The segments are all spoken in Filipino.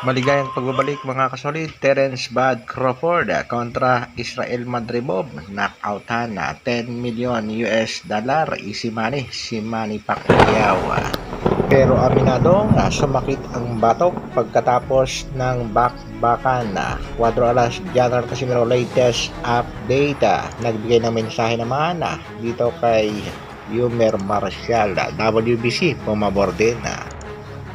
Maligayang pagbabalik mga kasolid, Terence Bud Crawford kontra Israel Madrimov. Knockoutan na 10 million US dollar. Easy money, si Manny Pacquiao. Pero aminadong sumakit ang batok pagkatapos ng bakbakan na Cuadro Alas General Casimiro latest update. Nagbigay ng mensahe naman dito kay Yumer Marcial. WBC pumabor din.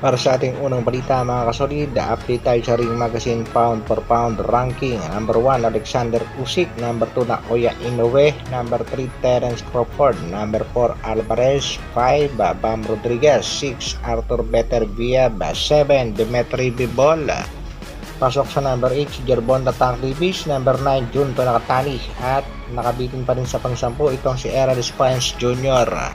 Para sa ating unang balita mga kasolid, update tayo sa Ring Magazine pound for pound ranking. Number 1, Alexander Usyk. Number 2, Naoya Inoue. Number 3, Terence Crawford. Number 4, Alvarez. 5, Bam Rodriguez. 6, Arthur Beterbiev. 7, Dmitry Bivol. Pasok sa number 8, si Gervonta Tank Davis. Number 9, Junto Nakatani. At nakabitin pa rin sa pang-10 itong si Errol Spence Jr.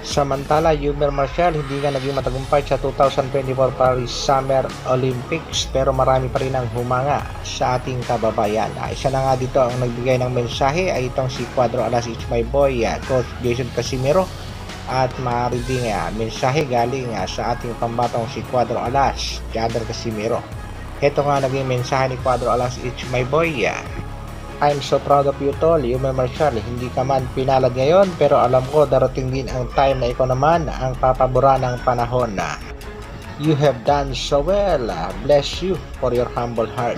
Samantala, Yumer Marcial hindi nga naging matagumpay sa 2024 Paris Summer Olympics pero marami pa rin ang humanga sa ating kababayan. Isa na nga dito ang nagbigay ng mensahe ay itong si Cuadro Alas It's My Boy, Coach Jason Casimiro, at maaari din mensahe galing sa ating pambatong si Cuadro Alas, Jader Casimiro. Ito nga naging mensahe ni Cuadro Alas It's My Boy. I'm so proud of you tol, Yumer Marcial. Hindi ka man pinalad ngayon pero alam ko darating din ang time na ikaw naman ang papabura ng panahon na. You have done so well. Bless you for your humble heart.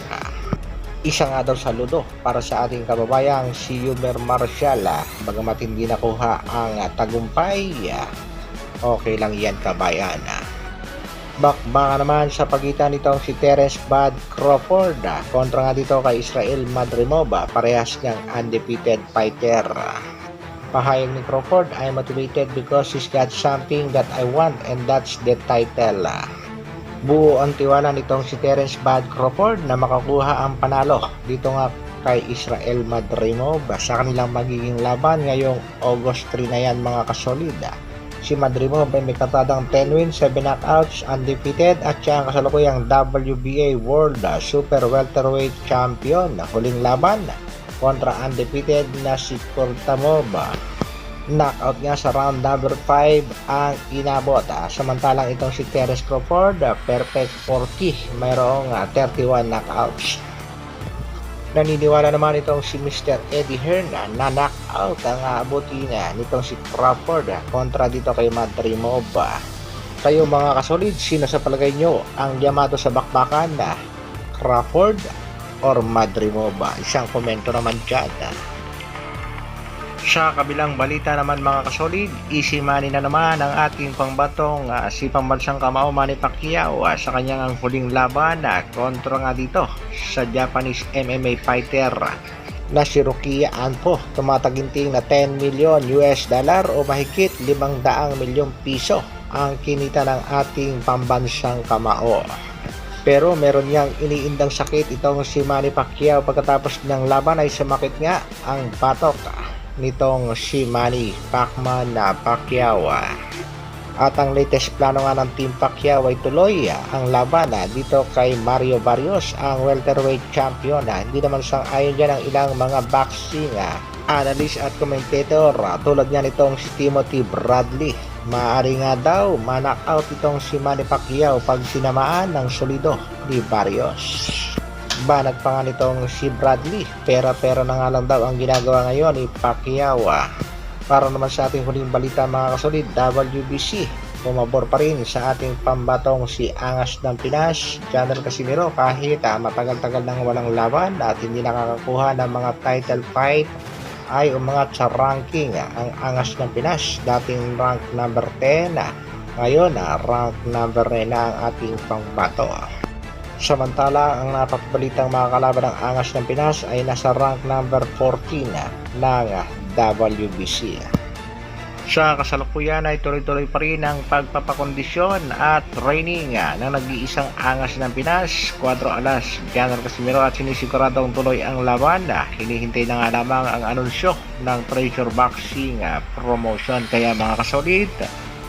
Isa nga daw saludo para sa ating kababayang si Yumer Marcial. Bagamat hindi nakuha ang tagumpay, okay lang yan kabayan. Bakbaka naman sa pagitan nitong si Terence Bud Crawford kontra nga dito kay Israel Madrimov, parehas niyang undefeated fighter. Pahayag ni Crawford, "I'm motivated because he's got something that I want and that's the title." Buo ang tiwala nitong si Terence Bud Crawford na makakuha ang panalo dito nga kay Israel Madrimov sa kanilang magiging laban ngayong August 3 na yan mga kasolid. Si Madrimov ay may katadang 10 wins, 7 knockouts, undefeated at siya ang kasalukuyang WBA World Super Welterweight Champion. Huling laban kontra undefeated na si Kurtamov. Knockout nga sa round number 5 ang inabot. Samantalang itong si Terence Crawford, perfect 40, mayroong 31 knockouts. Naniniwala naman itong si Mr. Eddie Hearn na knockout ang aabutin nitong si Crawford kontra dito kay Madrimov. Kayo mga kasolid, sino sa palagay nyo ang yamato sa bakbakan na Crawford or Madrimov? Isang komento naman dyan. Sa kabilang balita naman mga kasolid, easy money na naman ang ating pangbatong si pambansang kamao Manny Pacquiao sa kanyang huling laban kontra nga dito sa Japanese MMA fighter na si Rukia Anpo. Tumataginting na 10 million US dollar o mahigit 500 milyong piso ang kinita ng ating pambansang kamao. Pero meron niyang iniindang sakit itong si Manny Pacquiao pagkatapos ng laban ay sumakit nga ang batok nitong si Manny Pacquiao. At ang latest plano nga ng Team Pacquiao ay tuloy ang laban dito kay Mario Barrios, ang welterweight champion. Hindi naman sang-ayon dyan ang ilang mga boxing analyst at commentator tulad nga nitong si Timothy Bradley. Maaari nga daw ma-knockout itong si Manny Pacquiao pag sinamaan ng solido ni Barrios. Banat pa nga nitong si Bradley, pera-pera na nga lang daw ang ginagawa ngayon ni Pacquiao. Para naman sa ating huling balita mga kasolid, WBC pumabor pa rin sa ating pambatong si Angas ng Pinas, Jader Casimiro, kahit matagal-tagal nang walang laban at hindi nakakakuha ng mga title fight ay umangat sa ranking ang Angas ng Pinas, dating rank number 10, ngayon rank number 9 na ang ating pambato. Samantala, ang napapabalitang mga kalaban ng Angas ng Pinas ay nasa rank number 14 ng WBC. Sa kasalukuyan ay tuloy-tuloy pa rin ang pagpapakondisyon at training ng nag-iisang Angas ng Pinas, Cuadro Alas General Casimiro, at sinisiguradong tuloy ang laban. Hinihintay na nga lamang ang anunsyo ng Treasure Boxing promotion. Kaya mga kasolid,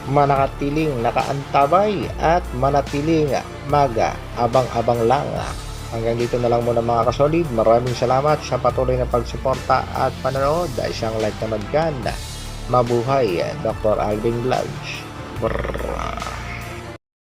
manakatiling nakaantabay at manatiling mag-abang-abang lang. Hanggang dito na lang muna mga kasolid. Maraming salamat sa patuloy na pagsuporta at panonood. Isang like naman dyan. Mabuhay, Dr. Alvin Vlogs.